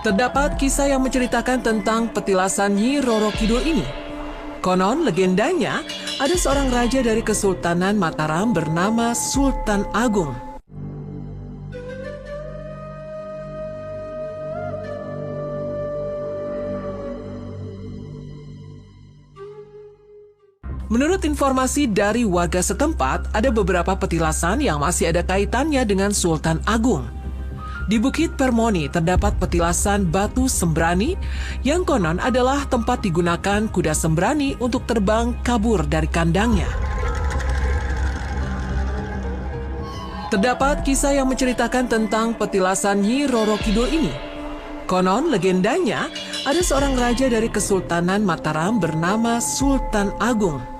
Terdapat kisah yang menceritakan tentang petilasan Nyi Roro Kidul ini. Konon legendanya ada seorang raja dari Kesultanan Mataram bernama Sultan Agung. Menurut informasi dari warga setempat, ada beberapa petilasan yang masih ada kaitannya dengan Sultan Agung. Di Bukit Permoni terdapat petilasan batu sembrani yang konon adalah tempat digunakan kuda sembrani untuk terbang kabur dari kandangnya. Terdapat kisah yang menceritakan tentang petilasan Nyi Roro Kidul ini. Konon legendanya ada seorang raja dari Kesultanan Mataram bernama Sultan Agung.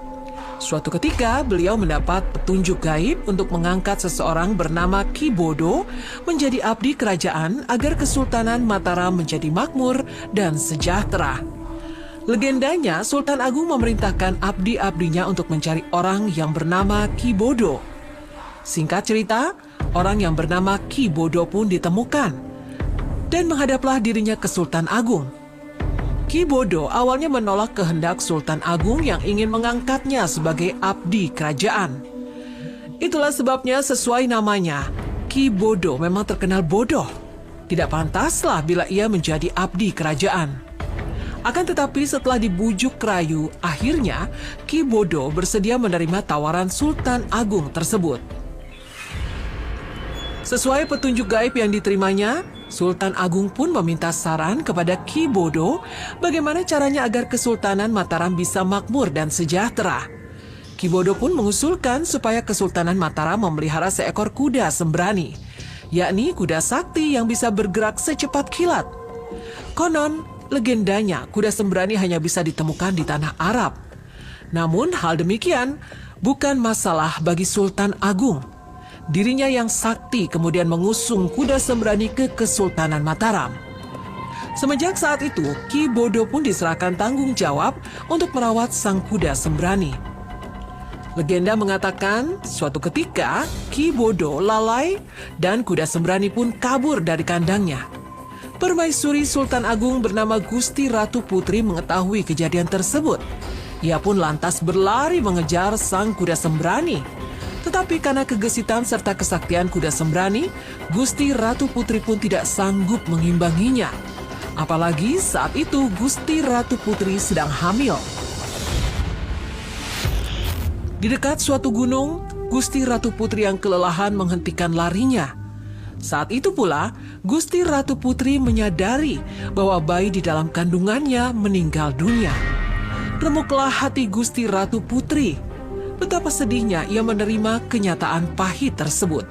Suatu ketika, beliau mendapat petunjuk gaib untuk mengangkat seseorang bernama Ki Bodo menjadi abdi kerajaan agar Kesultanan Mataram menjadi makmur dan sejahtera. Legendanya, Sultan Agung memerintahkan abdi-abdinya untuk mencari orang yang bernama Ki Bodo. Singkat cerita, orang yang bernama Ki Bodo pun ditemukan dan menghadaplah dirinya ke Sultan Agung. Ki Bodo awalnya menolak kehendak Sultan Agung yang ingin mengangkatnya sebagai abdi kerajaan. Itulah sebabnya sesuai namanya, Ki Bodo memang terkenal bodoh. Tidak pantaslah bila ia menjadi abdi kerajaan. Akan tetapi setelah dibujuk rayu, akhirnya Ki Bodo bersedia menerima tawaran Sultan Agung tersebut. Sesuai petunjuk gaib yang diterimanya, Sultan Agung pun meminta saran kepada Ki Bodo bagaimana caranya agar Kesultanan Mataram bisa makmur dan sejahtera. Ki Bodo pun mengusulkan supaya Kesultanan Mataram memelihara seekor kuda sembrani, yakni kuda sakti yang bisa bergerak secepat kilat. Konon, legendanya kuda sembrani hanya bisa ditemukan di tanah Arab. Namun hal demikian bukan masalah bagi Sultan Agung. Dirinya yang sakti kemudian mengusung kuda sembrani ke Kesultanan Mataram. Semenjak saat itu, Ki Bodo pun diserahkan tanggung jawab untuk merawat sang kuda sembrani. Legenda mengatakan, suatu ketika Ki Bodo lalai dan kuda sembrani pun kabur dari kandangnya. Permaisuri Sultan Agung bernama Gusti Ratu Putri mengetahui kejadian tersebut. Ia pun lantas berlari mengejar sang kuda sembrani. Tetapi karena kegesitan serta kesaktian kuda sembrani, Gusti Ratu Putri pun tidak sanggup mengimbanginya. Apalagi saat itu Gusti Ratu Putri sedang hamil. Di dekat suatu gunung, Gusti Ratu Putri yang kelelahan menghentikan larinya. Saat itu pula, Gusti Ratu Putri menyadari bahwa bayi di dalam kandungannya meninggal dunia. Remuklah hati Gusti Ratu Putri. Betapa sedihnya ia menerima kenyataan pahit tersebut.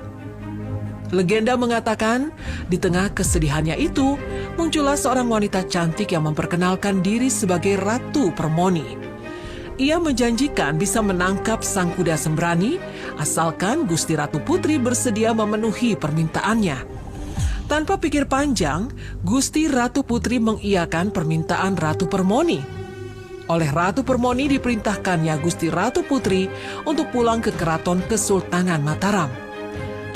Legenda mengatakan, di tengah kesedihannya itu, muncullah seorang wanita cantik yang memperkenalkan diri sebagai Ratu Permoni. Ia menjanjikan bisa menangkap sang kuda sembrani, asalkan Gusti Ratu Putri bersedia memenuhi permintaannya. Tanpa pikir panjang, Gusti Ratu Putri mengiyakan permintaan Ratu Permoni. Oleh Ratu Permoni diperintahkannya Gusti Ratu Putri untuk pulang ke keraton Kesultanan Mataram.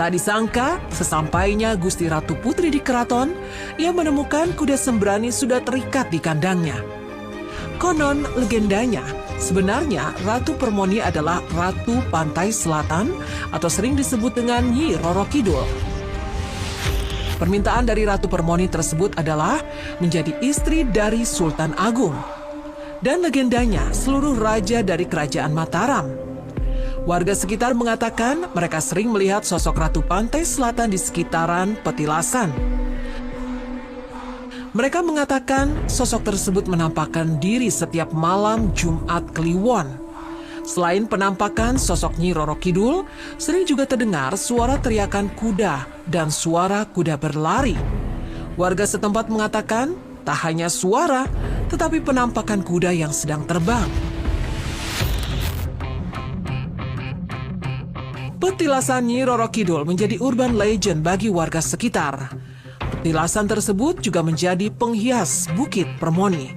Tak disangka, sesampainya Gusti Ratu Putri di keraton, ia menemukan kuda sembrani sudah terikat di kandangnya. Konon legendanya, sebenarnya Ratu Permoni adalah Ratu Pantai Selatan atau sering disebut dengan Nyi Roro Kidul. Permintaan dari Ratu Permoni tersebut adalah menjadi istri dari Sultan Agung. Dan legendanya seluruh raja dari kerajaan Mataram. Warga sekitar mengatakan mereka sering melihat sosok Ratu Pantai Selatan di sekitaran petilasan. Mereka mengatakan sosok tersebut menampakkan diri setiap malam Jumat Kliwon. Selain penampakan sosok Nyi Roro Kidul, sering juga terdengar suara teriakan kuda dan suara kuda berlari. Warga setempat mengatakan tak hanya suara, tetapi penampakan kuda yang sedang terbang. Petilasan Nyi Roro Kidul menjadi urban legend bagi warga sekitar. Petilasan tersebut juga menjadi penghias Bukit Permoni.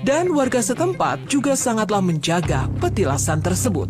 Dan warga setempat juga sangatlah menjaga petilasan tersebut.